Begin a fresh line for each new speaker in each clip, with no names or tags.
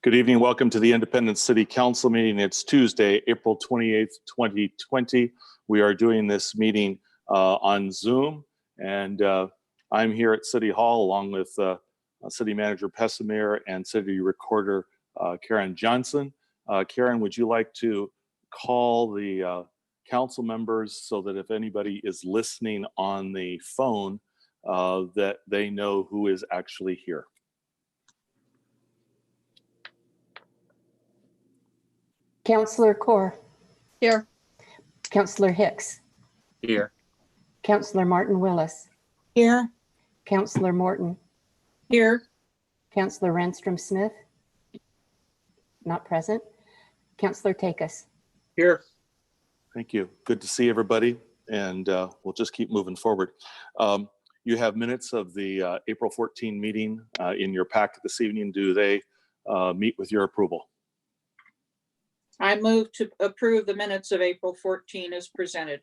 Good evening. Welcome to the Independence City Council meeting. It's Tuesday, April 28th, 2020. We are doing this meeting on Zoom, and I'm here at City Hall along with City Manager Pessimir and City Recorder Karen Johnson. Karen, would you like to call the council members so that if anybody is listening on the phone, that they know who is actually here?
Councillor Corr.
Here.
Councillor Hicks.
Here.
Councillor Martin Willis.
Here.
Councillor Morton.
Here.
Councillor Renstrom Smith. Not present. Councillor Takis.
Here.
Thank you. Good to see everybody, and we'll just keep moving forward. You have minutes of the April 14 meeting in your packet this evening. Do they meet with your approval?
I move to approve the minutes of April 14 as presented.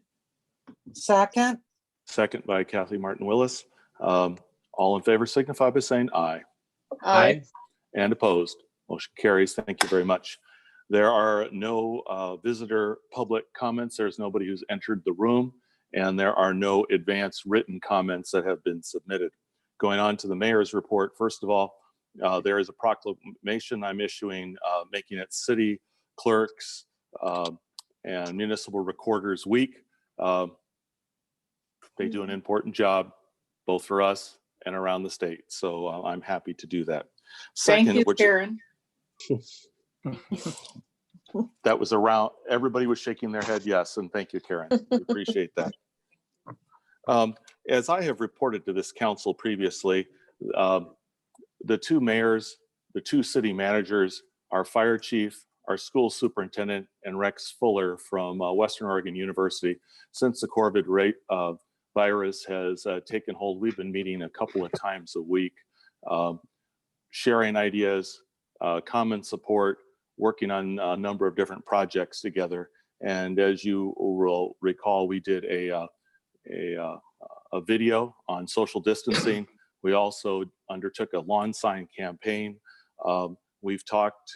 Second.
Second by Kathy Martin Willis. All in favor signify by saying aye.
Aye.
And opposed. Motion carries. Thank you very much. There are no visitor public comments. There's nobody who's entered the room, and there are no advanced written comments that have been submitted. Going on to the mayor's report, first of all, there is a proclamation I'm issuing making it City Clerks and Municipal Recorders Week. They do an important job both for us and around the state, so I'm happy to do that.
Thank you, Karen.
That was around, everybody was shaking their head yes, and thank you, Karen. We appreciate that. As I have reported to this council previously, the two mayors, the two city managers, our fire chief, our school superintendent, and Rex Fuller from Western Oregon University, since the COVID virus has taken hold, we've been meeting a couple of times a week, sharing ideas, common support, working on a number of different projects together. And as you will recall, we did a video on social distancing. We also undertook a lawn sign campaign. We've talked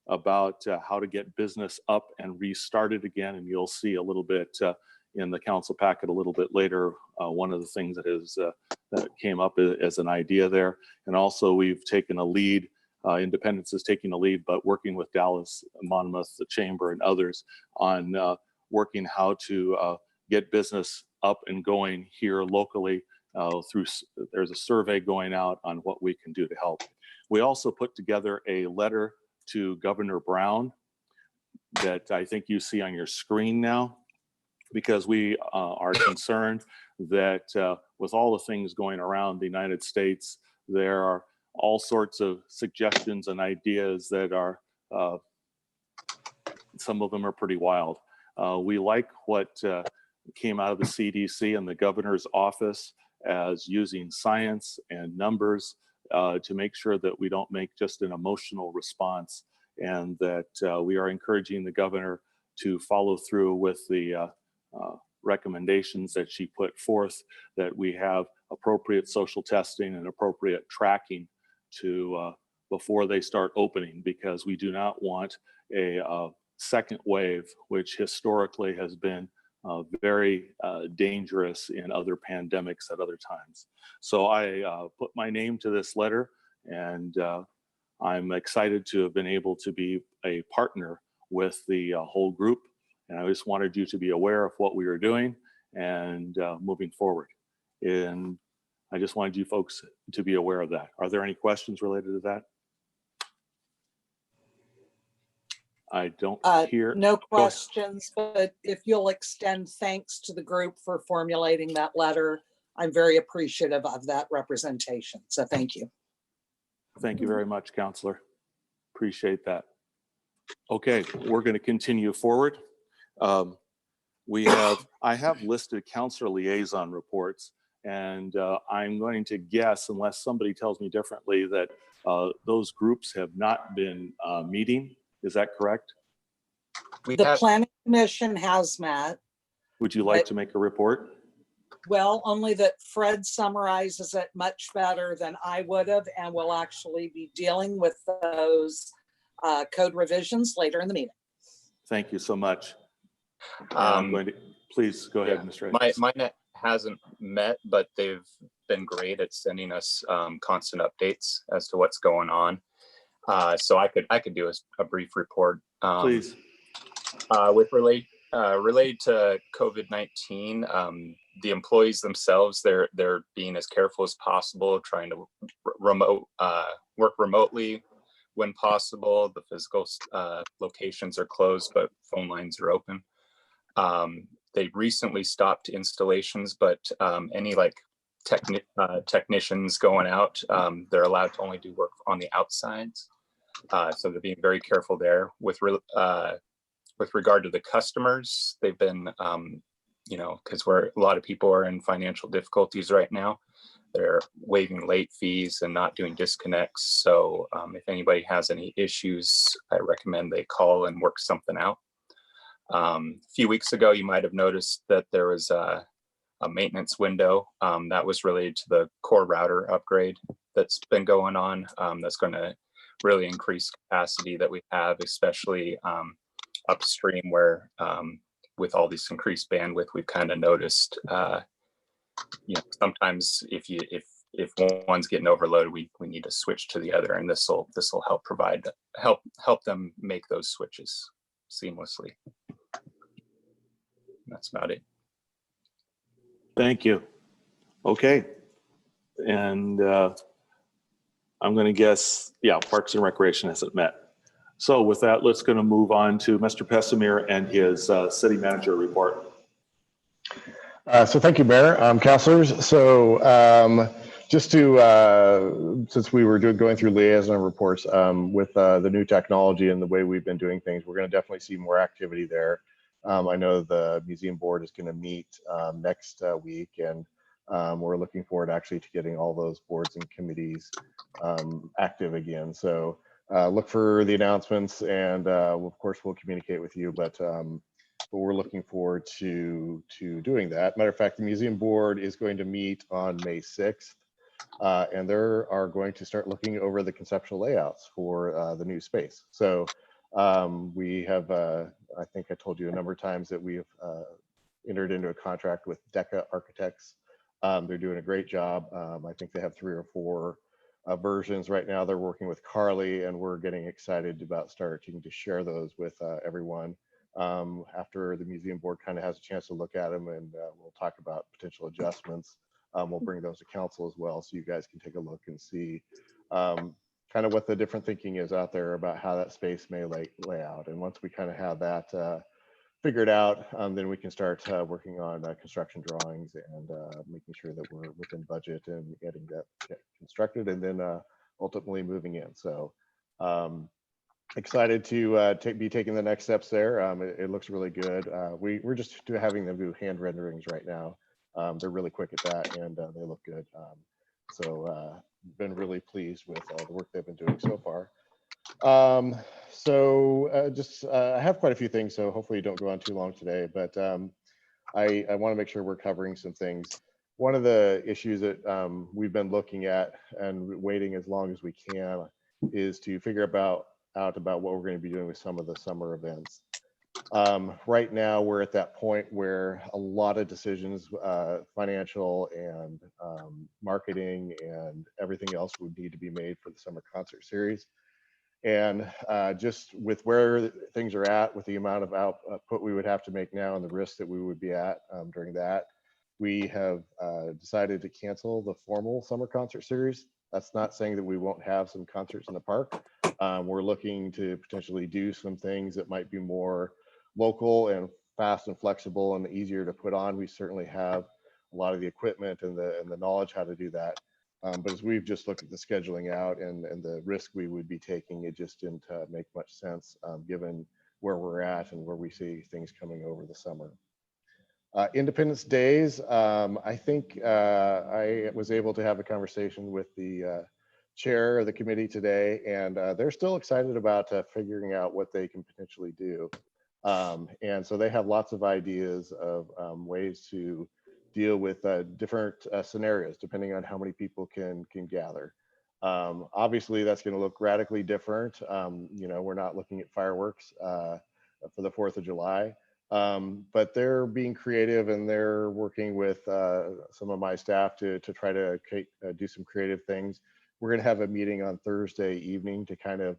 about how to get business up and restarted again, and you'll see a little bit in the council packet a little bit later, one of the things that is that came up as an idea there. And also we've taken a lead, Independence is taking a lead, but working with Dallas, Monmouth, the Chamber, and others on working how to get business up and going here locally there's a survey going out on what we can do to help. We also put together a letter to Governor Brown that I think you see on your screen now, because we are concerned that with all the things going around the United States, there are all sorts of suggestions and ideas that are, some of them are pretty wild. We like what came out of the CDC and the governor's office as using science and numbers to make sure that we don't make just an emotional response, and that we are encouraging the governor to follow through with the recommendations that she put forth, that we have appropriate social testing and appropriate tracking to before they start opening, because we do not want a second wave, which historically has been very dangerous in other pandemics at other times. So I put my name to this letter, and I'm excited to have been able to be a partner with the whole group. And I just wanted you to be aware of what we are doing and moving forward. And I just wanted you folks to be aware of that. Are there any questions related to that? I don't hear.
No questions, but if you'll extend thanks to the group for formulating that letter, I'm very appreciative of that representation. So thank you.
Thank you very much, Counselor. Appreciate that. Okay, we're going to continue forward. I have listed Counselor Liaison reports, and I'm going to guess, unless somebody tells me differently, that those groups have not been meeting. Is that correct?
The Planning Commission has met.
Would you like to make a report?
Well, only that Fred summarizes it much better than I would have, and will actually be dealing with those code revisions later in the meeting.
Thank you so much. And I'm going to, please go ahead, Mr. Edwards.
My net hasn't met, but they've been great at sending us constant updates as to what's going on. So I could do a brief report.
Please.
With related to COVID-19, the employees themselves, they're being as careful as possible, trying to work remotely when possible. The physical locations are closed, but phone lines are open. They recently stopped installations, but any like technicians going out, they're allowed to only do work on the outsides. So they're being very careful there. With regard to the customers, they've been, because a lot of people are in financial difficulties right now. They're waiving late fees and not doing disconnects. So if anybody has any issues, I recommend they call and work something out. A few weeks ago, you might have noticed that there was a maintenance window that was related to the core router upgrade that's been going on. That's going to really increase capacity that we have, especially upstream, where with all this increased bandwidth, we've kind of noticed, sometimes if one's getting overloaded, we need to switch to the other, and this will help them make those switches seamlessly. That's about it.
Thank you. Okay. And I'm going to guess, Parks and Recreation hasn't met. So with that, let's going to move on to Mr. Pessimir and his city manager report.
So thank you, Mayor, councilors. So just to, since we were going through liaison reports with the new technology and the way we've been doing things, we're going to definitely see more activity there. I know the museum board is going to meet next week, and we're looking forward actually to getting all those boards and committees active again. So look for the announcements, and of course we'll communicate with you, but we're looking forward to doing that. Matter of fact, the museum board is going to meet on May 6th, and they are going to start looking over the conceptual layouts for the new space. So we have, I think I told you a number of times that we have entered into a contract with DECA Architects. They're doing a great job. I think they have 3 or 4 versions right now. They're working with Carly, and we're getting excited about starting to share those with everyone. After the museum board kind of has a chance to look at them, and we'll talk about potential adjustments. We'll bring those to council as well, so you guys can take a look and see kind of what the different thinking is out there about how that space may lay out. And once we kind of have that figured out, then we can start working on construction drawings and making sure that we're within budget and getting that constructed, and then ultimately moving in. So excited to be taking the next steps there. It looks really good. We're just having them do hand renderings right now. They're really quick at that, and they look good. So been really pleased with all the work they've been doing so far. I have quite a few things, so hopefully you don't go on too long today, but I want to make sure we're covering some things. One of the issues that we've been looking at and waiting as long as we can is to figure out what we're going to be doing with some of the summer events. Right now, we're at that point where a lot of decisions, financial and marketing and everything else, would need to be made for the summer concert series. And just with where things are at, with the amount of output we would have to make now and the risk that we would be at during that, we have decided to cancel the formal summer concert series. That's not saying that we won't have some concerts in the park. We're looking to potentially do some things that might be more local and fast and flexible and easier to put on. We certainly have a lot of the equipment and the knowledge how to do that. But as we've just looked at the scheduling out and the risk we would be taking, it just didn't make much sense given where we're at and where we see things coming over the summer. Independence Days, I think I was able to have a conversation with the chair of the committee today, and they're still excited about figuring out what they can potentially do. And so they have lots of ideas of ways to deal with different scenarios depending on how many people can gather. Obviously, that's going to look radically different. You know, we're not looking at fireworks for the 4th of July, but they're being creative and they're working with some of my staff to try to do some creative things. We're going to have a meeting on Thursday evening to kind of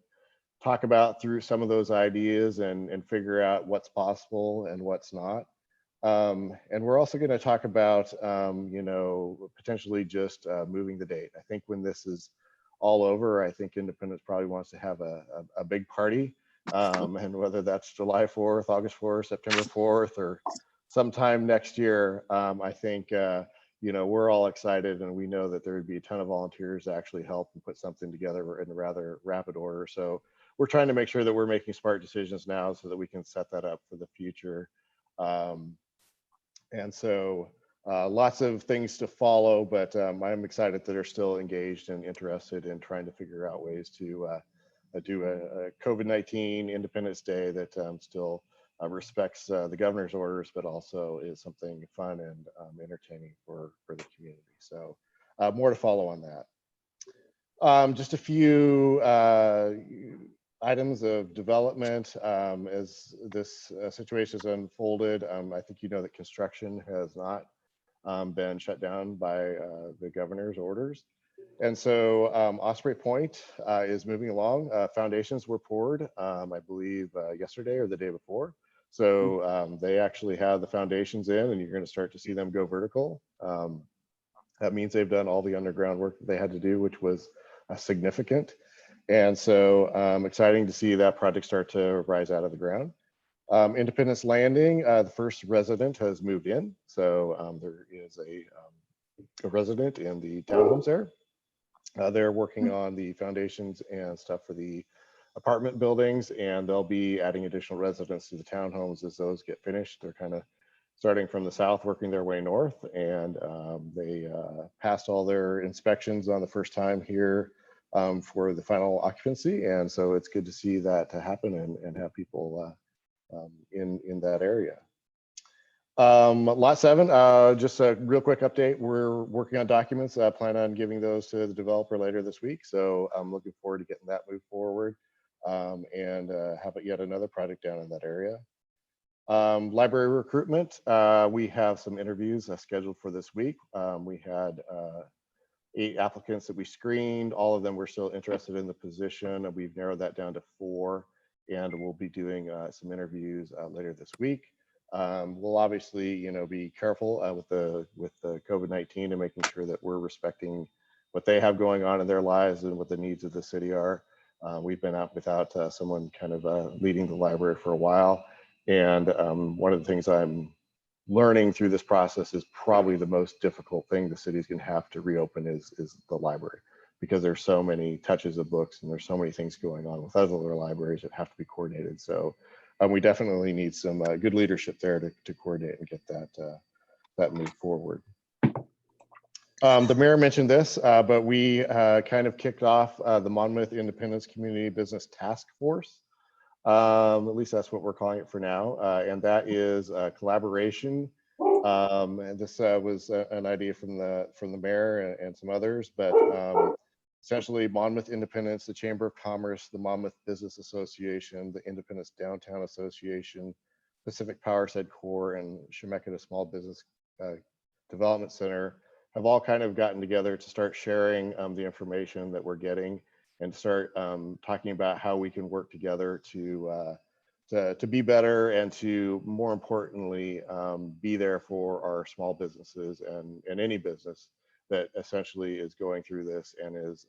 talk about through some of those ideas and figure out what's possible and what's not. And we're also going to talk about, you know, potentially just moving the date. I think when this is all over, I think Independence probably wants to have a big party. And whether that's July 4th, August 4th, September 4th, or sometime next year, I think, you know, we're all excited and we know that there would be a ton of volunteers to actually help and put something together in a rather rapid order. So we're trying to make sure that we're making smart decisions now so that we can set that up for the future. And so lots of things to follow, but I'm excited that they're still engaged and interested in trying to figure out ways to do a COVID-19 Independence Day that still respects the governor's orders, but also is something fun and entertaining for the community. So more to follow on that. Just a few items of development as this situation has unfolded. I think you know that construction has not been shut down by the governor's orders. And so Osprey Point is moving along. Foundations were poured, I believe, yesterday or the day before. So they actually have the foundations in and you're going to start to see them go vertical. That means they've done all the underground work that they had to do, which was significant. And so exciting to see that project start to rise out of the ground. Independence Landing, the first resident has moved in. So there is a resident in the townhomes there. They're working on the foundations and stuff for the apartment buildings, and they'll be adding additional residents to the townhomes as those get finished. They're kind of starting from the south, working their way north, and they passed all their inspections on the first time here for the final occupancy. And so it's good to see that to happen and have people in that area. Lot 7, just a real quick update. We're working on documents. I plan on giving those to the developer later this week. So I'm looking forward to getting that moved forward and have yet another project down in that area. Library recruitment, we have some interviews scheduled for this week. We had 8 applicants that we screened. All of them were still interested in the position, and we've narrowed that down to 4, and we'll be doing some interviews later this week. We'll obviously, you know, be careful with the COVID-19 and making sure that we're respecting what they have going on in their lives and what the needs of the city are. We've been out without someone kind of leading the library for a while, and one of the things I'm learning through this process is probably the most difficult thing the city's going to have to reopen is the library, because there's so many touches of books and there's so many things going on with other libraries that have to be coordinated. So we definitely need some good leadership there to coordinate and get that moved forward. The mayor mentioned this, but we kind of kicked off the Monmouth Independence Community Business Task Force. At least that's what we're calling it for now. And that is collaboration. And this was an idea from the mayor and some others, but essentially Monmouth Independence, the Chamber of Commerce, the Monmouth Business Association, the Independence Downtown Association, Pacific Powerside Corps, and Chemeketa Small Business Development Center have all kind of gotten together to start sharing the information that we're getting and start talking about how we can work together to be better and to, more importantly, be there for our small businesses and any business that essentially is going through this and is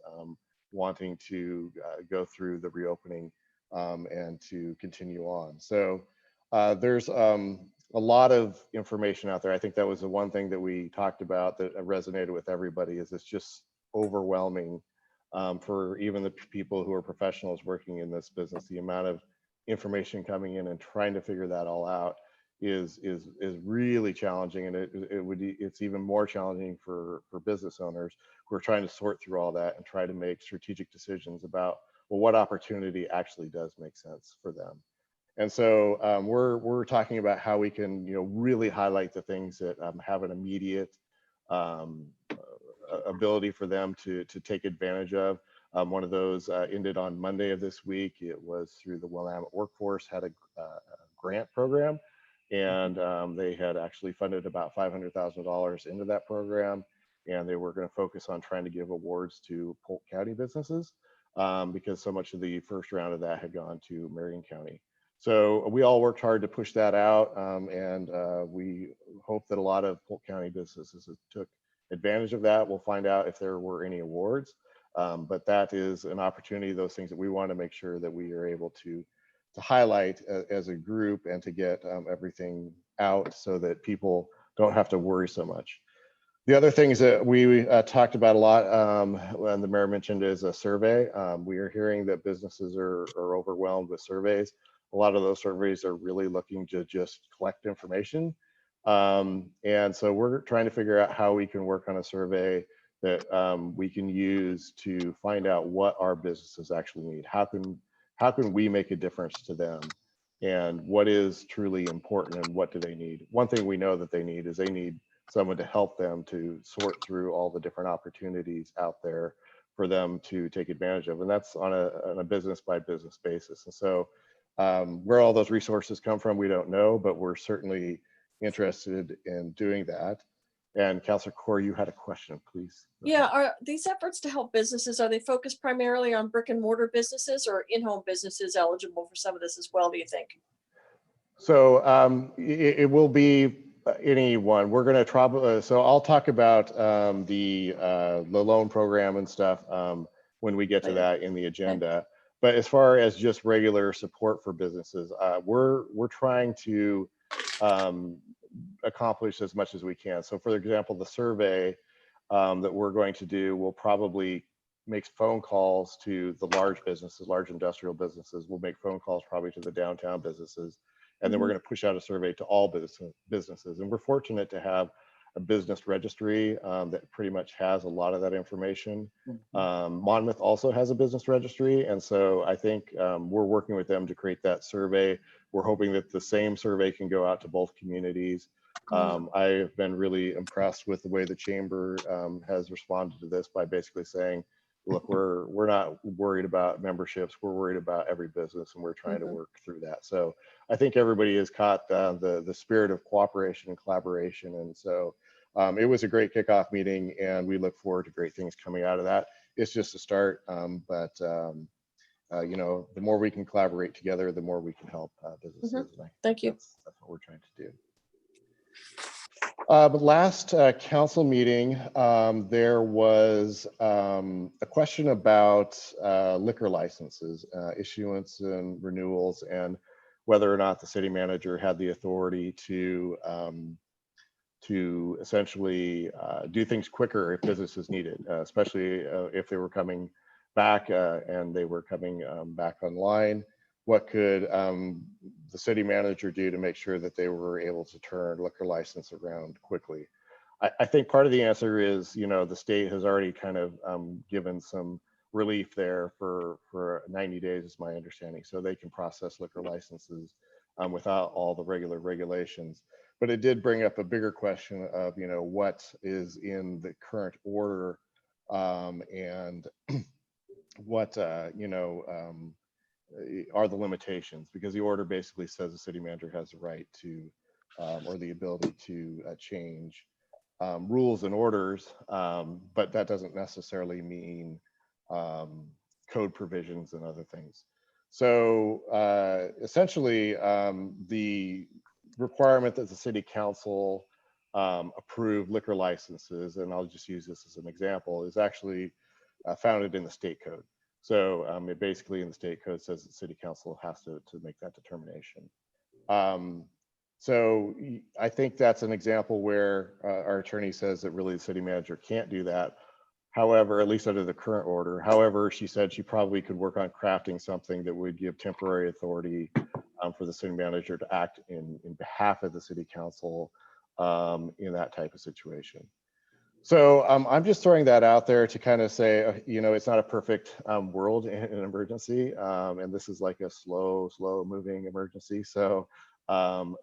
wanting to go through the reopening and to continue on. So there's a lot of information out there. I think that was the one thing that we talked about that resonated with everybody, is it's just overwhelming for even the people who are professionals working in this business. The amount of information coming in and trying to figure that all out is really challenging, and it's even more challenging for business owners who are trying to sort through all that and try to make strategic decisions about, well, what opportunity actually does make sense for them. And so we're talking about how we can, you know, really highlight the things that have an immediate ability for them to take advantage of. One of those ended on Monday of this week. It was through the Willamette Workforce had a grant program, and they had actually funded about $500,000 into that program, and they were going to focus on trying to give awards to Polk County businesses because so much of the first round of that had gone to Marion County. So we all worked hard to push that out, and we hope that a lot of Polk County businesses took advantage of that. We'll find out if there were any awards, but that is an opportunity, those things that we want to make sure that we are able to highlight as a group and to get everything out so that people don't have to worry so much. The other things that we talked about a lot, and the mayor mentioned, is a survey. We are hearing that businesses are overwhelmed with surveys. A lot of those surveys are really looking to just collect information. And so we're trying to figure out how we can work on a survey that we can use to find out what our businesses actually need. How can we make a difference to them? And what is truly important and what do they need? One thing we know that they need is they need someone to help them to sort through all the different opportunities out there for them to take advantage of. And that's on a business by business basis. And so where all those resources come from, we don't know, but we're certainly interested in doing that. And Councilor Corr, you had a question, please.
Yeah, are these efforts to help businesses, are they focused primarily on brick and mortar businesses or in-home businesses eligible for some of this as well, do you think?
So it will be anyone. We're going to try. So I'll talk about the loan program and stuff when we get to that in the agenda. But as far as just regular support for businesses, we're trying to accomplish as much as we can. So for example, the survey that we're going to do will probably make phone calls to the large businesses, large industrial businesses. We'll make phone calls probably to the downtown businesses. And then we're going to push out a survey to all businesses. And we're fortunate to have a business registry that pretty much has a lot of that information. Monmouth also has a business registry. And so I think we're working with them to create that survey. We're hoping that the same survey can go out to both communities. I've been really impressed with the way the chamber has responded to this by basically saying, look, we're not worried about memberships. We're worried about every business, and we're trying to work through that. So I think everybody has caught the spirit of cooperation and collaboration. And so it was a great kickoff meeting, and we look forward to great things coming out of that. It's just a start, but you know, the more we can collaborate together, the more we can help businesses.
Thank you.
That's what we're trying to do. But last council meeting, there was a question about liquor licenses, issuance and renewals, and whether or not the city manager had the authority to essentially do things quicker if businesses needed, especially if they were coming back and they were coming back online. What could the city manager do to make sure that they were able to turn liquor license around quickly? I think part of the answer is, you know, the state has already kind of given some relief there for 90 days, is my understanding. So they can process liquor licenses without all the regular regulations. But it did bring up a bigger question of, you know, what is in the current order and what, you know, are the limitations, because the order basically says the city manager has the right to or the ability to change rules and orders, but that doesn't necessarily mean code provisions and other things. So essentially the requirement that the city council approve liquor licenses, and I'll just use this as an example, is actually founded in the state code. So it basically in the state code says that city council has to make that determination. So I think that's an example where our attorney says that really the city manager can't do that. However, at least under the current order. However, she said she probably could work on crafting something that would give temporary authority for the city manager to act in behalf of the city council in that type of situation. So I'm just throwing that out there to kind of say, you know, it's not a perfect world in an emergency. And this is like a slow moving emergency. So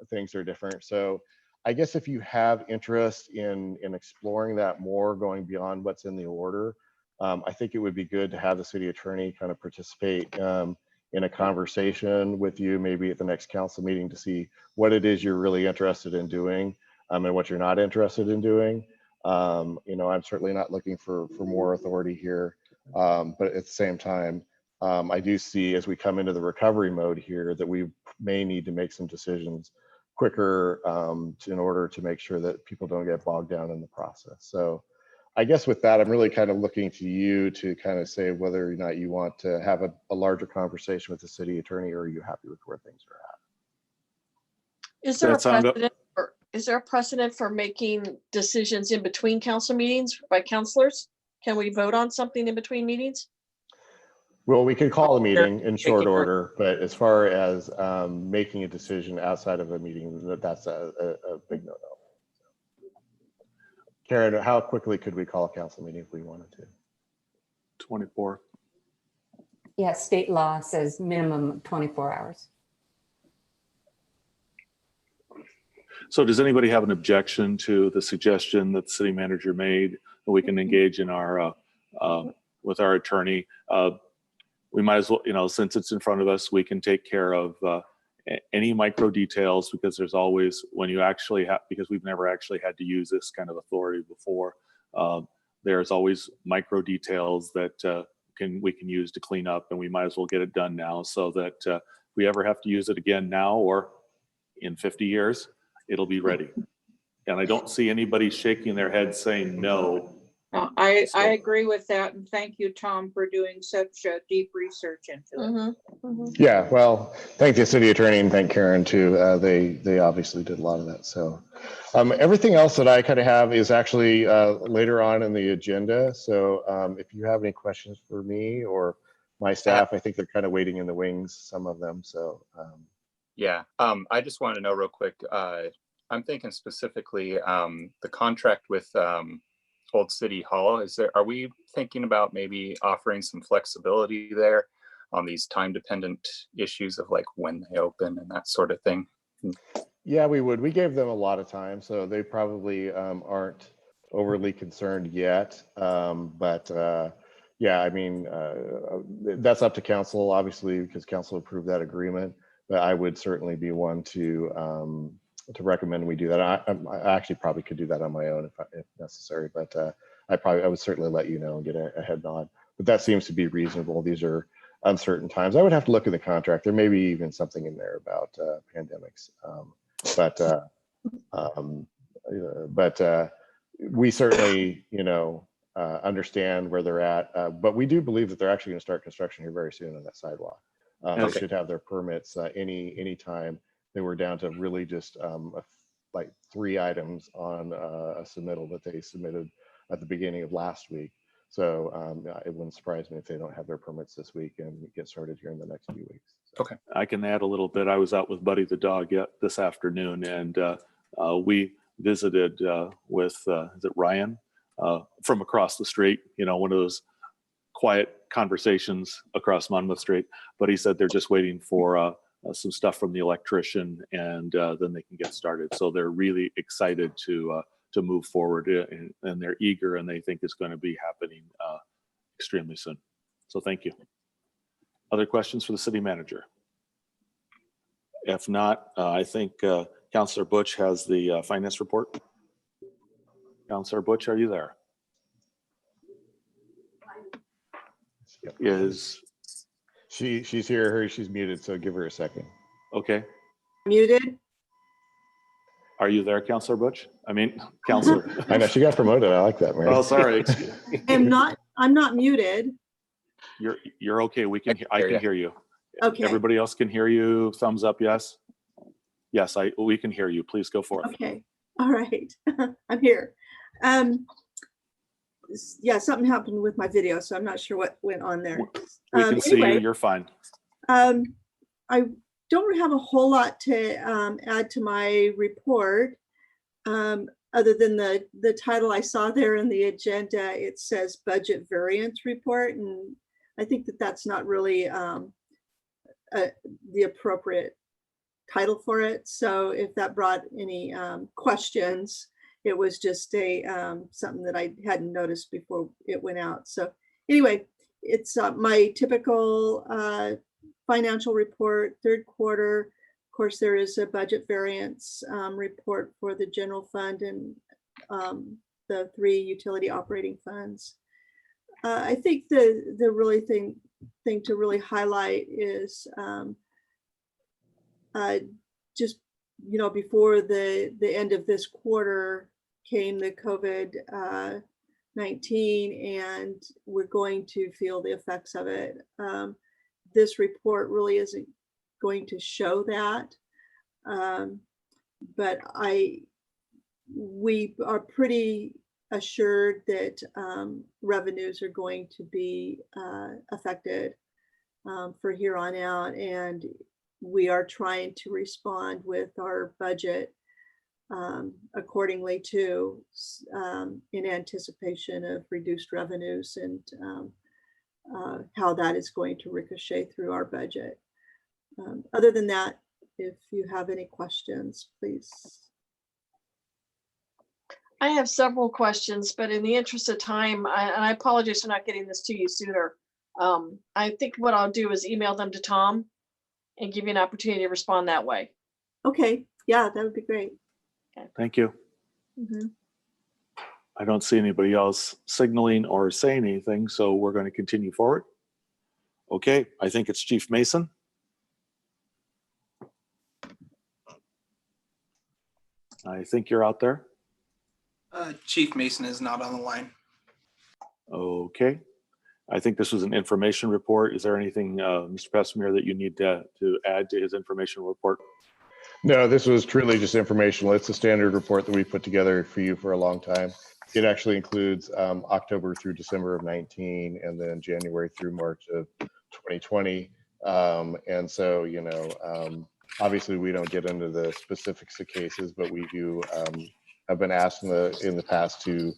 things are different. So I guess if you have interest in exploring that more, going beyond what's in the order, I think it would be good to have the city attorney kind of participate in a conversation with you, maybe at the next council meeting, to see what it is you're really interested in doing and what you're not interested in doing. You know, I'm certainly not looking for more authority here, but at the same time, I do see as we come into the recovery mode here that we may need to make some decisions quicker in order to make sure that people don't get bogged down in the process. So I guess with that, I'm really kind of looking to you to kind of say whether or not you want to have a larger conversation with the city attorney, or are you happy with where things are at?
Is there a
That sound good?
precedent? Is there a precedent for making decisions in between council meetings by councilors? Can we vote on something in between meetings?
Well, we could call a meeting in short
Taking-
order, but as far as making a decision outside of a meeting, that's a big no-no. Karen, how quickly could we call a council meeting if we wanted to?
24.
Yeah, state law says minimum 24 hours.
So does anybody have an objection to the suggestion that the city manager made that we can engage in our with our attorney? We might as well, you know, since it's in front of us, we can take care of any micro details, because there's always, when you actually have, because we've never actually had to use this kind of authority before, there's always micro details that we can use to clean up, and we might as well get it done now, so that if we ever have to use it again now or in 50 years, it'll be ready. And I don't see anybody shaking their head saying no.
I agree with that, and thank you, Tom, for doing such deep research into it.
Yeah, well, thank the city attorney and thank Karen too. They obviously did a lot of that. So everything else that I kind of have is actually later on in the agenda. So if you have any questions for me or my staff, I think they're kind of waiting in the wings, some of them. So
Yeah, I just want to know real quick. I'm thinking specifically the contract with Old City Hall. Are we thinking about maybe offering some flexibility there on these time-dependent issues of like when they open and that sort of thing?
yeah, we would. We gave them a lot of time, so they probably aren't overly concerned yet. Yeah, I mean, that's up to council, obviously, because council approved that agreement. But I would certainly be one to recommend we do that. I actually probably could do that on my own if necessary, but I would certainly let you know and get a head nod. But that seems to be reasonable. These are uncertain times. I would have to look in the contract. There may be even something in there about pandemics, but we certainly, you know, understand where they're at. But we do believe that they're actually going to start construction here very soon on that sidewalk. They should have their permits any time. They were down to really just like 3 items on a submittal that they submitted at the beginning of last week. So it wouldn't surprise me if they don't have their permits this week and get started here in the next few weeks. So.
Okay.
I can add a little bit. I was out with Buddy the dog this afternoon, and we visited with is it Ryan from across the street, you know, one of those quiet conversations across Monmouth Street. But he said they're just waiting for some stuff from the electrician, and then they can get started. So they're really excited to move forward, and they're eager, and they think it's going to be happening extremely soon. So thank you. Other questions for the city manager? If not, I think Councillor Butch has the finance report. Councillor Butch, are you there? Is
She's here. She's muted, so give her a second.
okay.
Muted.
Are you there, Councillor Butch? I mean, Councillor.
I know she got promoted. I like that, Mary.
Oh, sorry.
I'm not muted.
You're okay. I can hear you.
Okay.
Everybody else can hear you. Thumbs up, yes. Yes, we can hear you. Please go forth.
Okay. All right. I'm here. Yeah, something happened with my video, so I'm not sure what went on there.
We can see you.
Anyway,
You're fine.
I don't have a whole lot to add to my report, other than the title I saw there in the agenda. It says budget variance report, and I think that that's not really the appropriate title for it. So if that brought any questions, it was just a something that I hadn't noticed before it went out. So anyway, it's my typical financial report, third quarter. Of course, there is a budget variance report for the general fund and the 3 utility operating funds. I think the really thing to really highlight is just, you know, before the end of this quarter came the COVID-19, and we're going to feel the effects of it. This report really isn't going to show that, but we are pretty assured that revenues are going to be affected for here on out, and we are trying to respond with our budget accordingly too, in anticipation of reduced revenues and how that is going to ricochet through our budget. Other than that, if you have any questions, please.
I have several questions, but in the interest of time, and I apologize for not getting this to you sooner. I think what I'll do is email them to Tom and give you an opportunity to respond that way.
Okay, yeah, that would be great.
Thank you.
Mm-hmm.
I don't see anybody else signaling or saying anything, so we're going to continue forward. Okay, I think it's Chief Mason. I think you're out there.
Chief Mason is not on the line.
Okay. I think this was an information report. Is there anything, Mr. Pessimir, that you need to add to his information report?
No, this was truly just informational. It's a standard report that we put together for you for a long time. It actually includes October through December of 19, and then January through March of 2020. And so, you know, obviously we don't get into the specifics of cases, but we do have been asked in the past to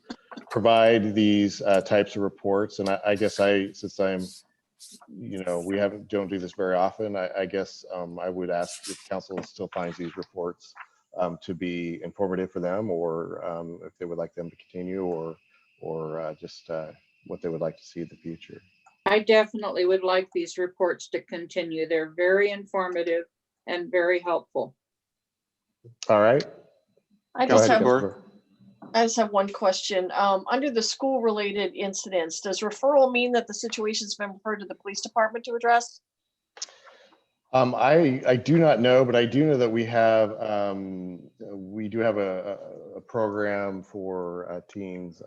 provide these types of reports. And I guess since I'm, you know, we don't do this very often, I guess I would ask if council still finds these reports to be informative for them, or if they would like them to continue, or just what they would like to see in the future.
I definitely would like these reports to continue. They're very informative and very helpful.
All right.
I
Go
just
ahead,
have
Councilor.
I just have one question. Under the school-related incidents, does referral mean that the situation's been referred to the police department to address?
I do not know, but I do know that we do have a program for teens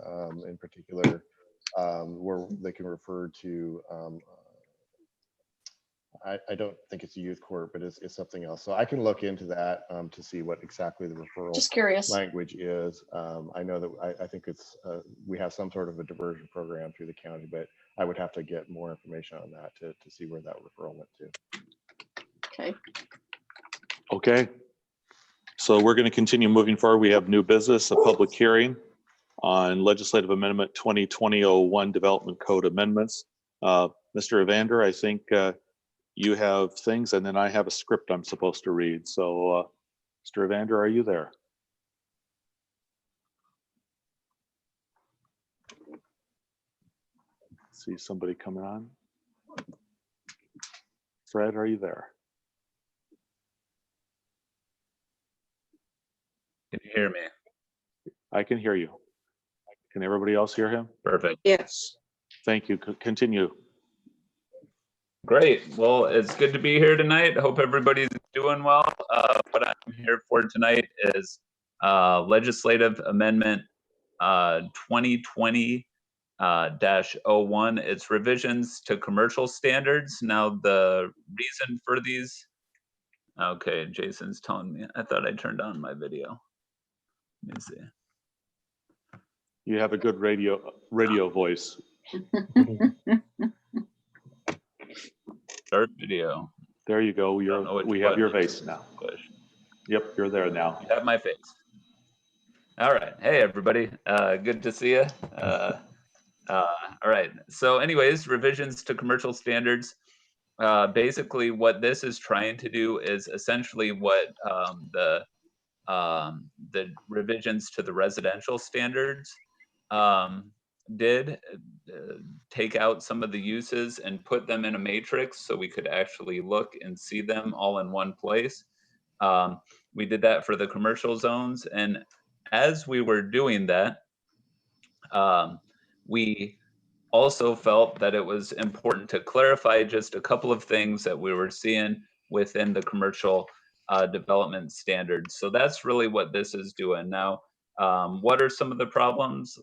in particular, where they can refer to. I don't think it's a youth court, but it's something else. So I can look into that to see what exactly the referral
Just curious.
language is. I know that I think it's we have some sort of a diversion program through the county, but I would have to get more information on that to see where that referral went to.
Okay.
Okay. So we're going to continue moving forward. We have new business, a public hearing on legislative amendment 2020-01 development code amendments. Mr. Evander, I think you have things, and then I have a script I'm supposed to read. So Mr. Evander, are you there? See somebody coming on. Fred, are you there?
Can you hear me?
I can hear you. Can everybody else hear him?
Perfect.
Yes.
Thank you. Continue.
Great. Well, it's good to be here tonight. Hope everybody's doing well. What I'm here for tonight is legislative amendment 2020-01. It's revisions to commercial standards. Now, the reason for these. Okay, Jason's telling me. I thought I turned on my video. Let me see.
You have a good radio voice.
Start video.
There you go. We have your face now.
Push.
Yep, you're there now.
You have my face. All right. Hey, everybody. Good to see you. All right. So anyways, revisions to commercial standards. basically what this is trying to do is essentially what the revisions to the residential standards did, take out some of the uses and put them in a matrix so we could actually look and see them all in one place. We did that for the commercial zones, and as we were doing that, we also felt that it was important to clarify just a couple of things that we were seeing within the commercial development standards. So that's really what this is doing. Now, what are some of the problems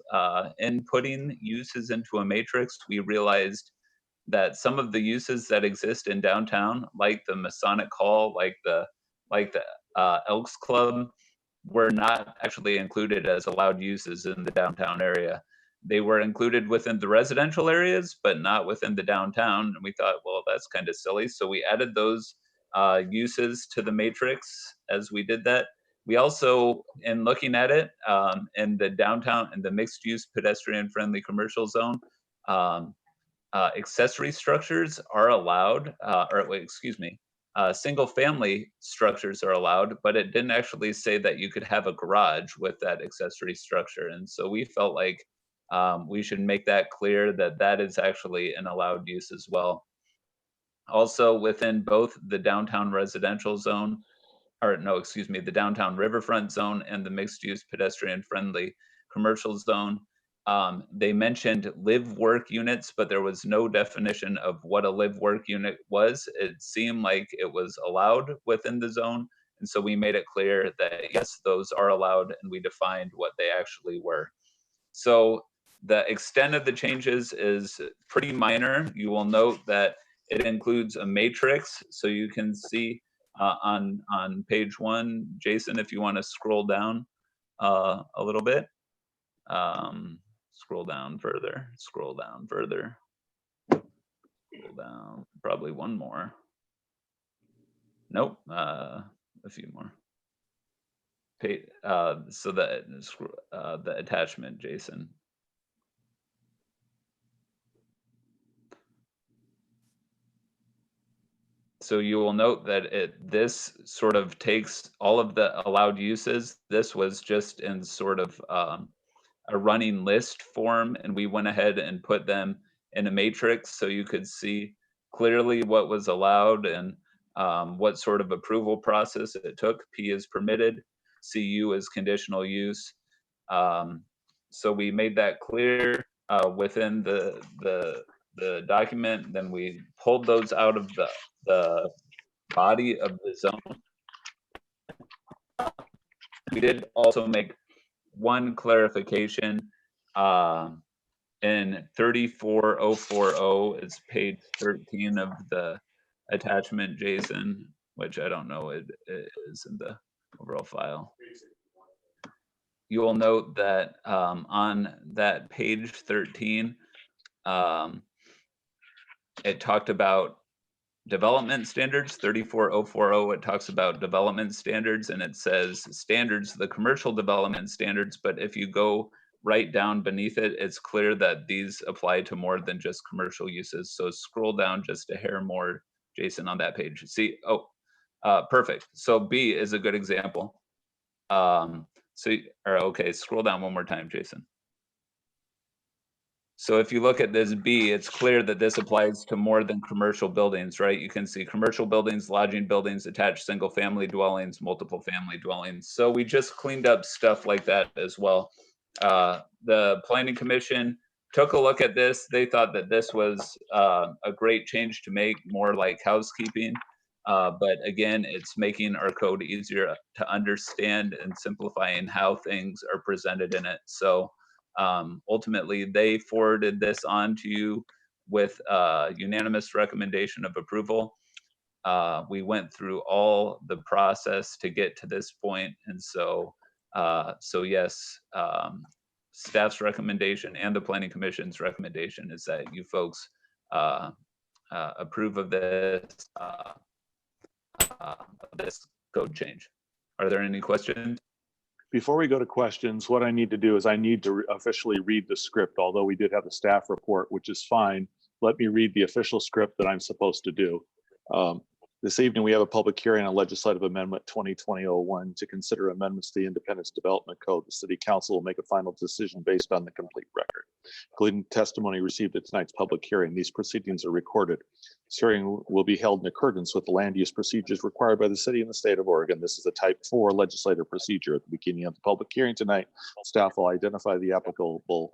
in putting uses into a matrix? We realized that some of the uses that exist in downtown, like the Masonic Hall, like the Elks Club, were not actually included as allowed uses in the downtown area. They were included within the residential areas, but not within the downtown. And we thought, well, that's kind of silly. So we added those uses to the matrix as we did that. We also, in looking at it, in the downtown and the mixed use pedestrian friendly commercial zone, accessory structures are allowed, single family structures are allowed, but it didn't actually say that you could have a garage with that accessory structure. And so we felt like we should make that clear that that is actually an allowed use as well. Also, within both the downtown residential zone, the downtown riverfront zone and the mixed use pedestrian friendly commercial zone, they mentioned live work units, but there was no definition of what a live work unit was. It seemed like it was allowed within the zone. And so we made it clear that yes, those are allowed, and we defined what they actually were. So the extent of the changes is pretty minor. You will note that it includes a matrix. So you can see on page 1, Jason, if you want to scroll down a little bit. Scroll down further, scroll down, probably one more. Nope, a few more. So the attachment, Jason. So you will note that this sort of takes all of the allowed uses. This was just in sort of a running list form, and we went ahead and put them in a matrix so you could see clearly what was allowed and what sort of approval process it took. P is permitted, CU is conditional use. So we made that clear within the document. Then we pulled those out of the body of the zone. We did also make one clarification in 34040, it's page 13 of the attachment, Jason, which I don't know it is in the overall file. You will note that on that page 13, it talked about development standards. 34040, it talks about development standards, and it says standards, the commercial development standards. But if you go right down beneath it, it's clear that these apply to more than just commercial uses. So scroll down just a hair more, Jason, on that page. See, perfect. So B is a good example. Okay, scroll down one more time, Jason. So if you look at this B, it's clear that this applies to more than commercial buildings, right? You can see commercial buildings, lodging buildings, attached single family dwellings, multiple family dwellings. So we just cleaned up stuff like that as well. The Planning Commission took a look at this. They thought that this was a great change to make, more like housekeeping. But again, it's making our code easier to understand and simplifying how things are presented in it. So ultimately, they forwarded this on to you with a unanimous recommendation of approval. We went through all the process to get to this point. And so yes, staff's recommendation and the Planning Commission's recommendation is that you folks approve of this code change. Are there any questions?
Before we go to questions, what I need to do is I need to officially read the script, although we did have a staff report, which is fine. let me read the official script that I'm supposed to do. This evening, we have a public hearing on legislative amendment 2020-01 to consider amendments to the Independence Development Code. The City Council will make a final decision based on the complete record, including testimony received at tonight's public hearing. These proceedings are recorded. This hearing will be held in accordance with the land use procedures required by the city and the state of Oregon. This is a type 4 legislative procedure. At the beginning of the public hearing tonight, staff will identify the applicable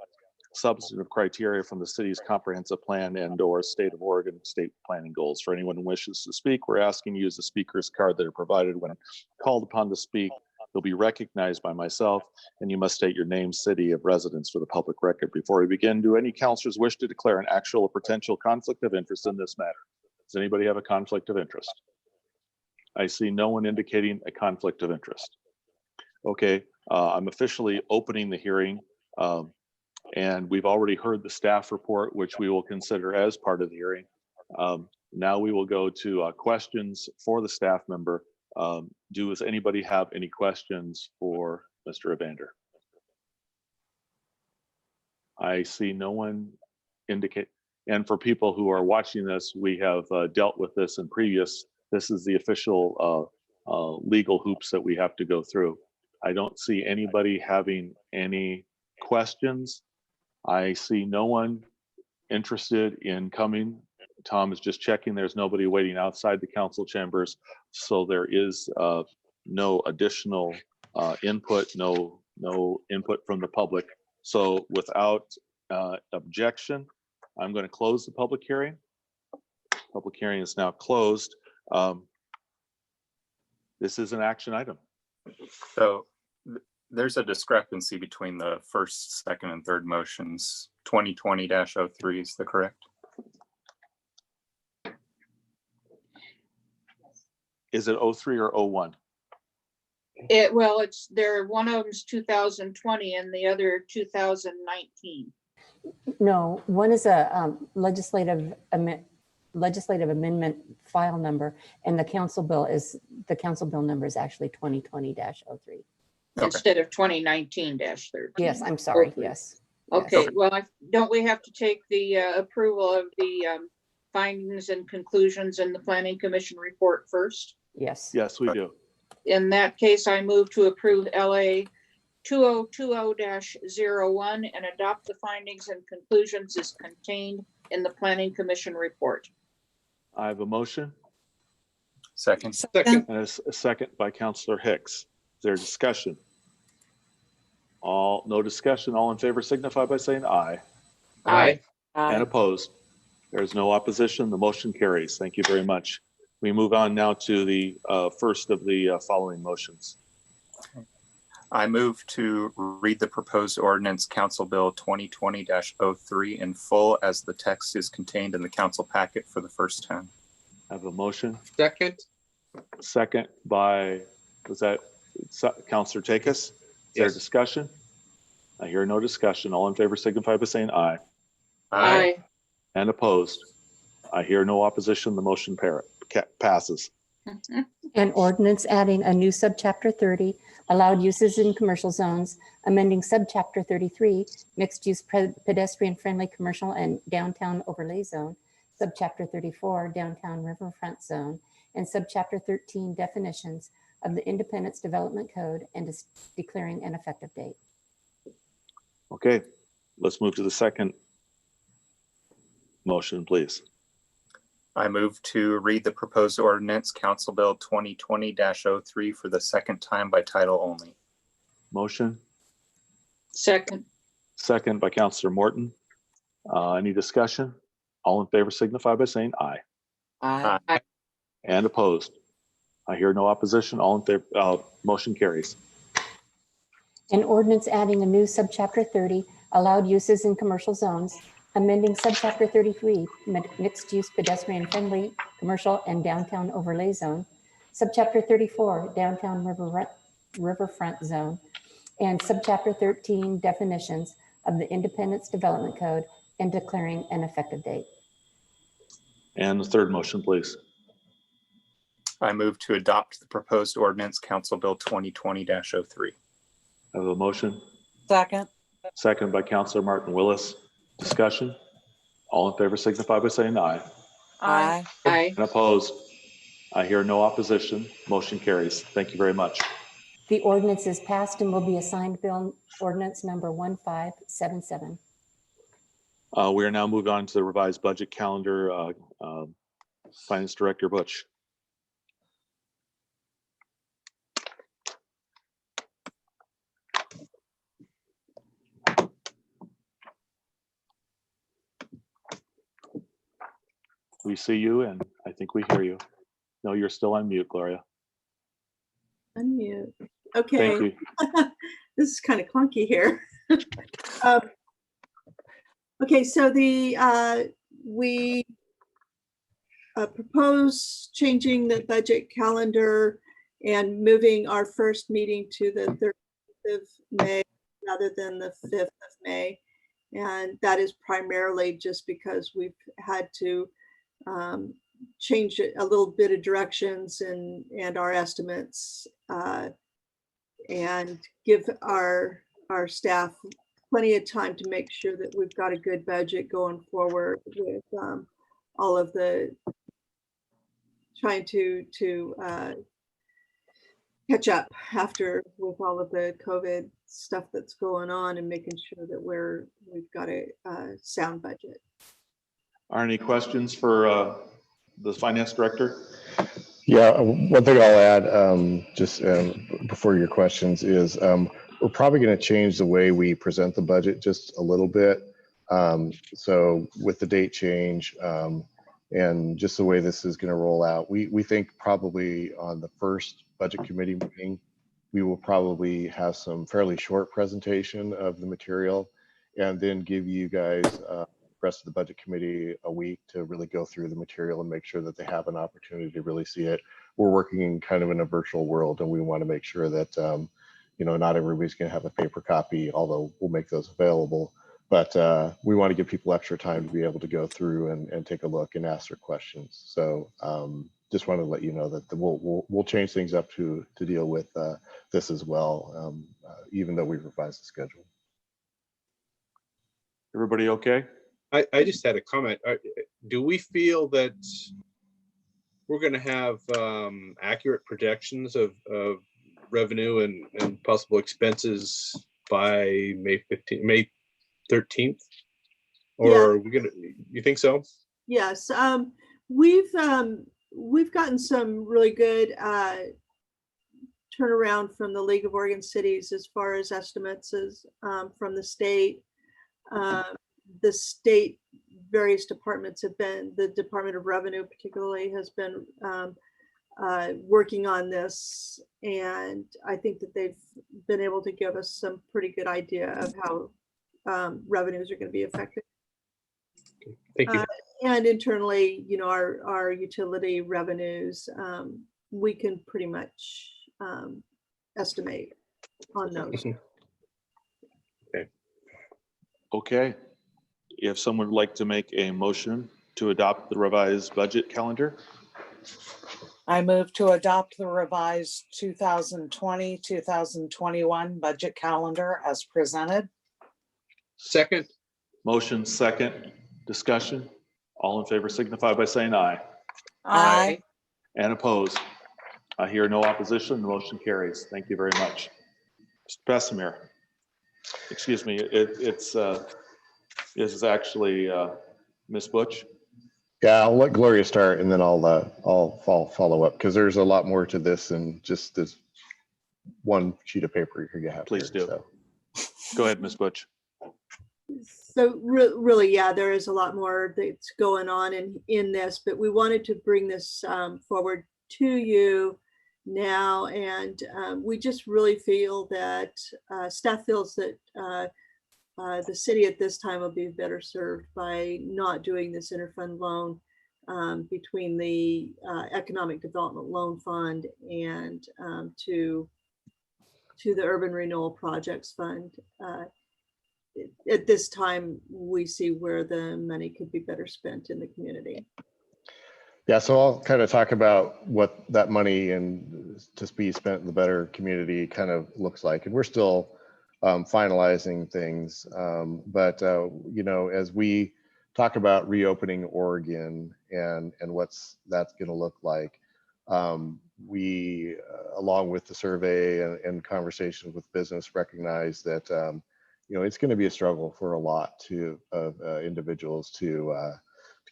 substantive criteria from the city's comprehensive plan and/or state of Oregon state planning goals. For anyone who wishes to speak, we're asking you to use the speaker's card that are provided. When called upon to speak, you'll be recognized by myself, and you must state your name, city of residence for the public record. Before we begin, do any counselors wish to declare an actual or potential conflict of interest in this matter? Does anybody have a conflict of interest? I see no one indicating a conflict of interest. Okay, I'm officially opening the hearing. And we've already heard the staff report, which we will consider as part of the hearing. Now we will go to questions for the staff member. Does anybody have any questions for Mr. Evander? I see no one indicate. And for people who are watching this, we have dealt with this in previous. This is the official legal hoops that we have to go through. I don't see anybody having any questions. I see no one interested in coming. Tom is just checking. There's nobody waiting outside the council chambers. So there is no additional input, no input from the public. So without objection, I'm going to close the public hearing. Public hearing is now closed. This is an action item.
So there's a discrepancy between the first, second, and third motions. 2020-03 is the correct?
Is it 03 or 01?
Well, one of them's 2020 and the other 2019.
No, one is a legislative amendment file number, and the council bill number is actually 2020-03.
Instead of 2019-13.
Yes, I'm sorry. Yes.
Okay, well, don't we have to take the approval of the findings and conclusions in the Planning Commission report first?
Yes.
Yes, we do.
In that case, I move to approve LA 2020-01 and adopt the findings and conclusions as contained in the Planning Commission report.
I have a motion.
Second.
And a second by Councilor Hicks. Is there discussion? No discussion. All in favor signify by saying aye.
Aye.
And opposed. There's no opposition. The motion carries. Thank you very much. We move on now to the first of the following motions.
I move to read the proposed ordinance Council Bill 2020-03 in full as the text is contained in the council packet for the first time.
I have a motion.
Second.
Second by, was that Councilor Takis? Is there discussion? I hear no discussion. All in favor signify by saying aye.
Aye.
And opposed. I hear no opposition. The motion passes.
An ordinance adding a new subchapter 30, allowed uses in commercial zones, amending subchapter 33, mixed use pedestrian friendly commercial and downtown overlay zone, subchapter 34, downtown riverfront zone, and subchapter 13, definitions of the Independence Development Code, and is declaring an effective date.
Okay, let's move to the second motion, please.
I move to read the proposed ordinance Council Bill 2020-03 for the second time by title only.
Motion.
Second.
Second by Councilor Morton. Any discussion? All in favor signify by saying aye.
Aye.
And opposed. I hear no opposition. All in favor, motion carries.
An ordinance adding a new subchapter 30, allowed uses in commercial zones, amending subchapter 33, mixed use pedestrian friendly commercial and downtown overlay zone, subchapter 34, downtown riverfront zone, and subchapter 13, definitions of the Independence Development Code, and declaring an effective date.
And the third motion, please.
I move to adopt the proposed ordinance Council Bill 2020-03.
I have a motion.
Second.
Second by Councilor Martin Willis. Discussion. All in favor signify by saying aye.
Aye.
Aye.
And opposed? I hear no opposition. Motion carries. Thank you very much.
The ordinance is passed and will be assigned bill ordinance number 1577.
We are now moving on to the revised budget calendar. Finance Director Butch. We see you and I think we hear you. No, you're still on mute, Gloria.
Unmute. Okay.
Thank you.
This is kind of clunky here. Okay, so we propose changing the budget calendar and moving our first meeting to the 30th of May rather than the 5th of May. And that is primarily just because we've had to change a little bit of directions and our estimates and give our staff plenty of time to make sure that we've got a good budget going forward with all of the trying to catch up after with all of the COVID stuff that's going on and making sure that we've got a sound budget.
Are any questions for the Finance Director?
Yeah, one thing I'll add just before your questions is we're probably going to change the way we present the budget just a little bit. So with the date change and just the way this is going to roll out, we think probably on the first budget committee meeting, we will probably have some fairly short presentation of the material and then give you guys rest of the budget committee a week to really go through the material and make sure that they have an opportunity to really see it. We're working in kind of in a virtual world and we want to make sure that you know, not everybody's going to have a paper copy, although we'll make those available. But we want to give people extra time to be able to go through and take a look and ask their questions. So just wanted to let you know that we'll change things up to deal with this as well, even though we've revised the schedule.
Everybody okay?
I just had a comment. Do we feel that we're going to have accurate projections of revenue and possible expenses by May 13th? Or
Yeah.
are we you think so?
Yes, we've gotten some really good turnaround from the League of Oregon Cities as far as estimates from the state. The state various departments have been, the Department of Revenue particularly has been working on this, and I think that they've been able to give us some pretty good idea of how revenues are going to be affected.
Thank you.
And internally, you know, our utility revenues, we can pretty much estimate on those.
Okay. If someone would like to make a motion to adopt the revised budget calendar.
I move to adopt the revised 2020-2021 budget calendar as presented.
Second.
Motion second. Discussion. All in favor signify by saying aye.
Aye.
And opposed? I hear no opposition. The motion carries. Thank you very much. Mr. Bessemer. Excuse me. This is actually Ms. Butch.
Yeah, I'll let Gloria start and then I'll follow up because there's a lot more to this than just this one sheet of paper you have.
Please
here,
do.
So.
Go ahead, Ms. Butch.
So really, yeah, there is a lot more that's going on in this, but we wanted to bring this forward to you now. And we just really feel that staff feels that the city at this time will be better served by not doing this interfund loan between the Economic Development Loan Fund and to the Urban Renewal Projects Fund. At this time, we see where the money could be better spent in the community.
Yeah, so I'll kind of talk about what that money and to be spent in the better community kind of looks like. And we're still finalizing things. But, you know, as we talk about reopening Oregon and what's that's going to look like. We, along with the survey and conversations with business, recognize that you know, it's going to be a struggle for a lot of individuals to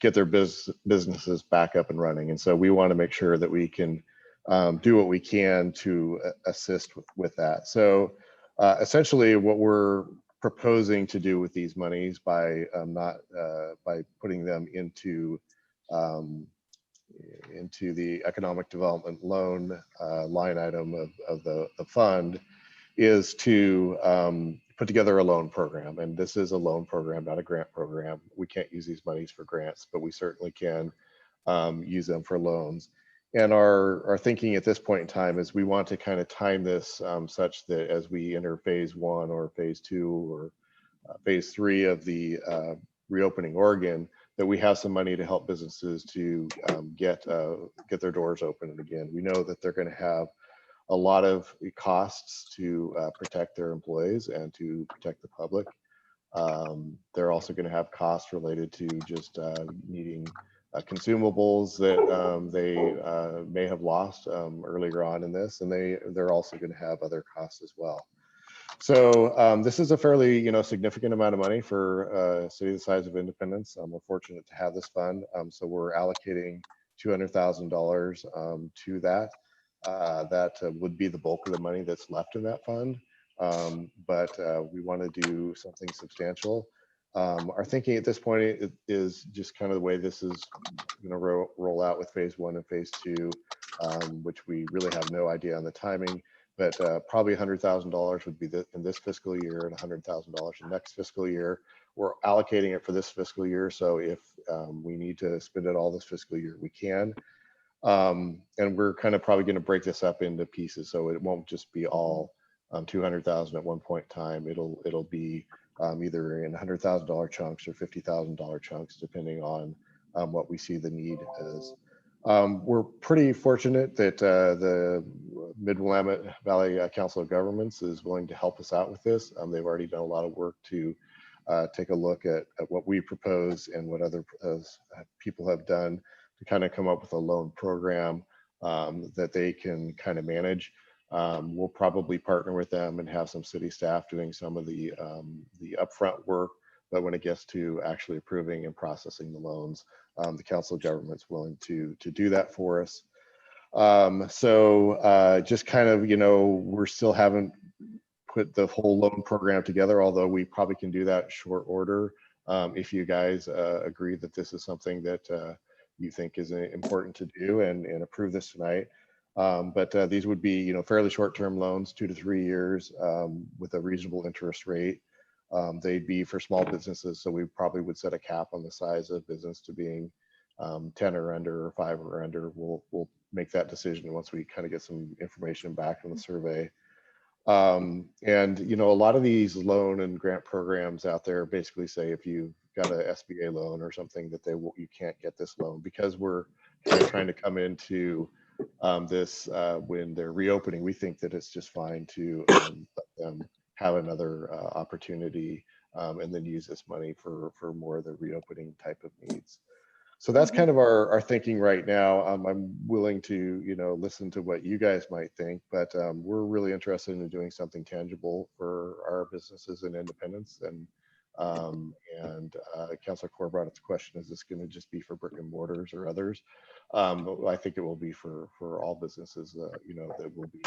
get their businesses back up and running. And so we want to make sure that we can do what we can to assist with that. So essentially what we're proposing to do with these monies by by putting them into the economic development loan line item of the fund is to put together a loan program. And this is a loan program, not a grant program. We can't use these monies for grants, but we certainly can use them for loans. And our thinking at this point in time is we want to kind of time this such that as we enter phase 1 or phase 2 or phase 3 of the reopening Oregon, that we have some money to help businesses to get their doors open again. We know that they're going to have a lot of costs to protect their employees and to protect the public. They're also going to have costs related to just needing consumables that they may have lost earlier on in this, and they're also going to have other costs as well. So this is a fairly, you know, significant amount of money for a city the size of Independence. We're fortunate to have this fund, so we're allocating $200,000 to that. That would be the bulk of the money that's left in that fund, but we want to do something substantial. Our thinking at this point is just kind of the way this is going to roll out with phase 1 and phase 2, which we really have no idea on the timing, but probably $100,000 would be in this fiscal year and $100,000 in next fiscal year. We're allocating it for this fiscal year, so if we need to spend it all this fiscal year, we can. And we're kind of probably going to break this up into pieces, so it won't just be all 200,000 at one point in time. It'll be either in $100,000 chunks or $50,000 chunks, depending on what we see the need is. We're pretty fortunate that the Mid-Willamette Valley Council of Governments is willing to help us out with this. They've already done a lot of work to take a look at what we propose and what other people have done to kind of come up with a loan program that they can kind of manage. We'll probably partner with them and have some city staff doing some of the upfront work, but when it gets to actually approving and processing the loans, the Council of Government's willing to do that for us. So just kind of, you know, we're still haven't put the whole loan program together, although we probably can do that in short order if you guys agree that this is something that you think is important to do and approve this tonight. But these would be, you know, fairly short-term loans, 2 to 3 years with a reasonable interest rate. They'd be for small businesses, so we probably would set a cap on the size of business to being 10 or under or 5 or under. We'll make that decision once we kind of get some information back from the survey. And, you know, a lot of these loan and grant programs out there basically say if you've got an SBA loan or something that you can't get this loan, because we're kind of trying to come into this when they're reopening. We think that it's just fine to let them have another opportunity and then use this money for more of the reopening type of needs. So that's kind of our thinking right now. I'm willing to, you know, listen to what you guys might think, but we're really interested in doing something tangible for our businesses in Independence. And Councilor Core brought up the question, is this going to just be for brick and mortars or others? But I think it will be for all businesses, you know, that will be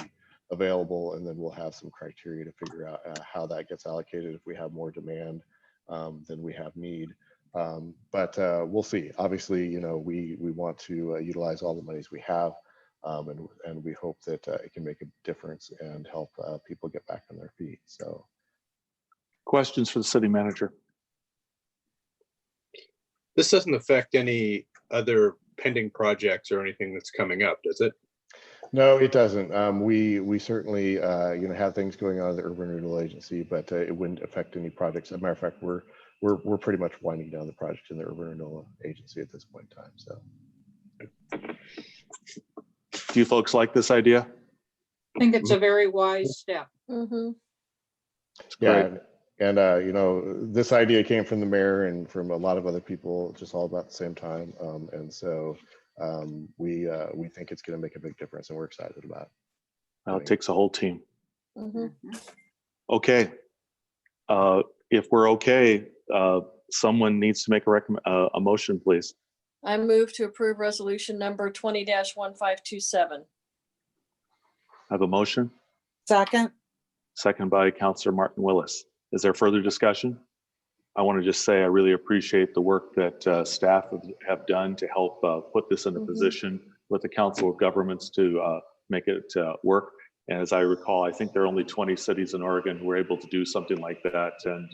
available, and then we'll have some criteria to figure out how that gets allocated if we have more demand than we have need. But we'll see. Obviously, you know, we want to utilize all the monies we have, and we hope that it can make a difference and help people get back on their feet. So,
questions for the city manager?
This doesn't affect any other pending projects or anything that's coming up, does it?
No, it doesn't. We certainly, you know, have things going on at the Urban Renewal Agency, but it wouldn't affect any projects. As a matter of fact, we're pretty much winding down the project in the Urban Renewal Agency at this point in time. So,
do you folks like this idea?
I think it's a very wise step.
Mm-hmm.
Yeah, And, this idea came from the mayor and from a lot of other people, just all about the same time. And so we think it's going to make a big difference, and we're excited about it.
It takes a whole team.
Mhm.
Okay. If we're okay, someone needs to make a motion, please.
I move to approve resolution number 20-1527.
I have a motion.
Second.
Second by Councilor Martin Willis. Is there further discussion? I want to just say I really appreciate the work that staff have done to help put this in a position with the Council of Governments to make it work. And as I recall, I think there are only 20 cities in Oregon who are able to do something like that. And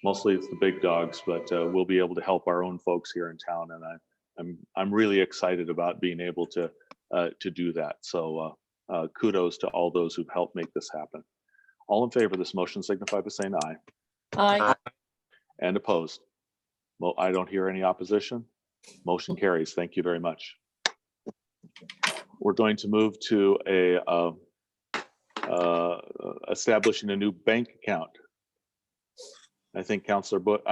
mostly it's the big dogs, but we'll be able to help our own folks here in town. And I'm really excited about being able to do that. So kudos to all those who've helped make this happen. All in favor of this motion signify by saying aye.
Aye.
And opposed? Well, I don't hear any opposition. Motion carries. Thank you very much. We're going to move to establishing a new bank account. I think Councilor Butt,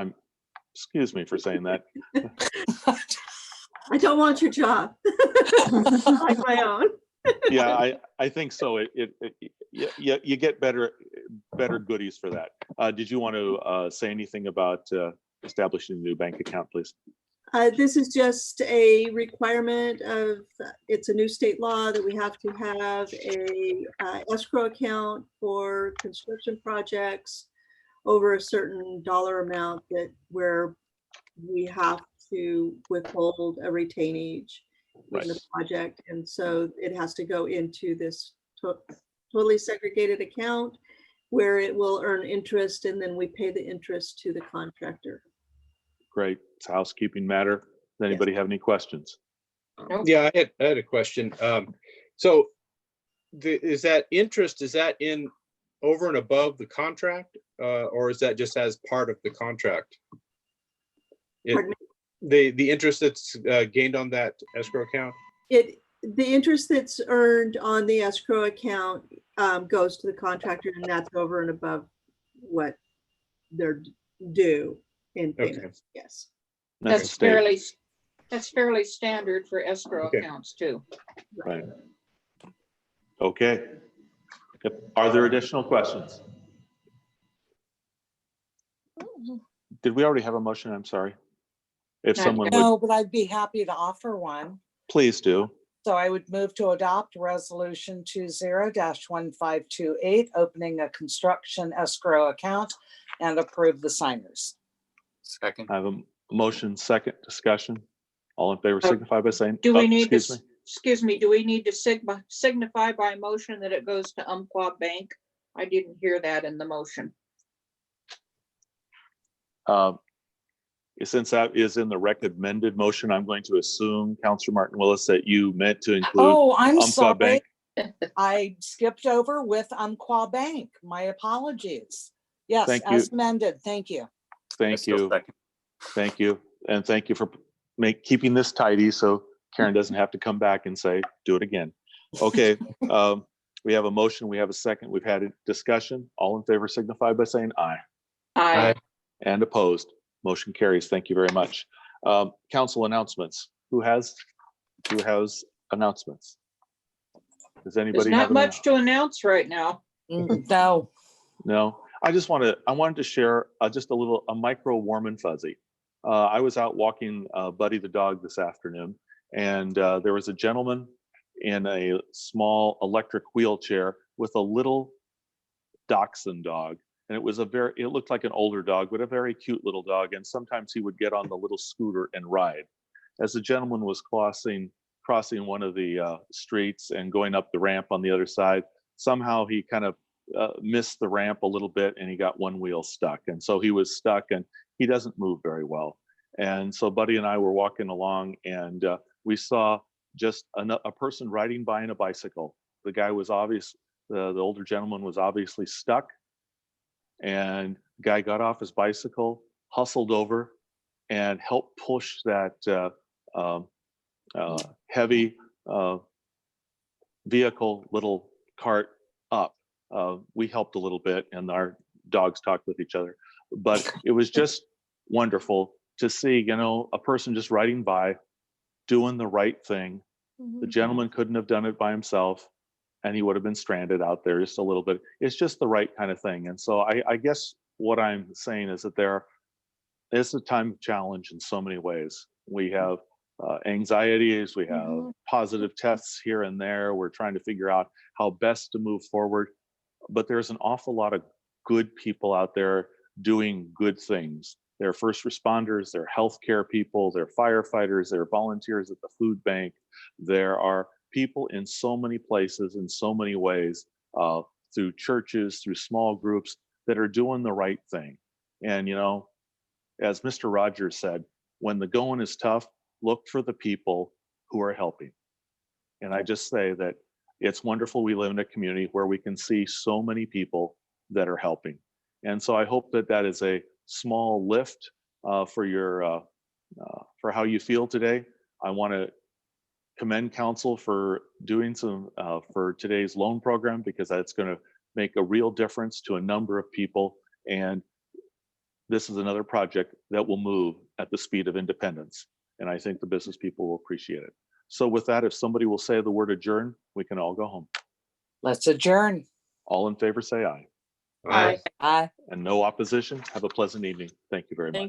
excuse me for saying that.
I don't want your job. Like my own.
Yeah, I think so. You get better goodies for that. Did you want to say anything about establishing a new bank account, please?
This is just a requirement of, it's a new state law that we have to have a escrow account for construction projects over a certain dollar amount where we have to withhold a retainage in the project. And so it has to go into this totally segregated account where it will earn interest, and then we pay the interest to the contractor.
Great. It's a housekeeping matter. Does anybody have any questions?
Yeah, I had a question. So is that interest, is that in over and above the contract, or is that just as part of the contract?
Pardon me?
The interest that's gained on that escrow account?
The interest that's earned on the escrow account goes to the contractor, and that's over and above what they're due in payments. Yes.
That's fairly standard for escrow accounts too.
Right. Okay. Are there additional questions? Did we already have a motion? I'm sorry. If someone
No,
would,
but I'd be happy to offer one.
please do.
So I would move to adopt resolution 20-1528, opening a construction escrow account, and approve the signers.
Second.
I have a motion, second discussion. All in favor signify by saying.
Do we need to,
excuse me.
do we need to signify by motion that it goes to Umpqua Bank? I didn't hear that in the motion.
Since that is in the recommended motion, I'm going to assume, Councilor Martin Willis, that you meant to include.
Oh, I'm
Umpqua
sorry.
Bank.
I skipped over with Umpqua Bank. My apologies. Yes,
Thank
as
you.
amended. Thank you.
Thank you. Thank you. And thank you for keeping this tidy so Karen doesn't have to come back and say, do it again. Okay. We have a motion. We have a second. We've had a discussion. All in favor signify by saying aye.
Aye.
And opposed. Motion carries. Thank you very much. Council announcements. Who has announcements? Does anybody
There's
have
not much to announce right now.
No.
No. I wanted to share just a micro warm and fuzzy. I was out walking Buddy the dog this afternoon, and there was a gentleman in a small electric wheelchair with a little dachshund dog. And it looked like an older dog, but a very cute little dog. And sometimes he would get on the little scooter and ride. As the gentleman was crossing one of the streets and going up the ramp on the other side, somehow he kind of missed the ramp a little bit and he got one wheel stuck. And so he was stuck and he doesn't move very well. And so Buddy and I were walking along, and we saw just a person riding by on a bicycle. The guy was the older gentleman was obviously stuck. And the guy got off his bicycle, hustled over, and helped push that heavy vehicle, little cart up. We helped a little bit, and dogs talk with each other. But it was just wonderful to see, a person just riding by, doing the right thing. The gentleman couldn't have done it by himself, and he would have been stranded out there just a little bit. It's just the right kind of thing. And so I guess what I'm saying is that it's a time of challenge in so many ways. We have anxieties, we have positive tests here and there. We're trying to figure out how best to move forward. But there's an awful lot of good people out there doing good things. They're first responders, they're healthcare people, they're firefighters, they're volunteers at the food bank. There are people in so many places, in so many ways, through churches, through small groups that are doing the right thing. And, as Mr. Rogers said, when the going is tough, look for the people who are helping. And I just say that it's wonderful we live in a community where we can see so many people that are helping. And so I hope that that is a small lift for how you feel today. I want to commend council for doing some for today's loan program, because that's going to make a real difference to a number of people. And this is another project that will move at the speed of independence. And I think the business people will appreciate it. So with that, if somebody will say the word adjourn, we can all go home.
Let's adjourn.
All in favor, say aye.
Aye.
Aye.
And no opposition. Have a pleasant evening. Thank you very much.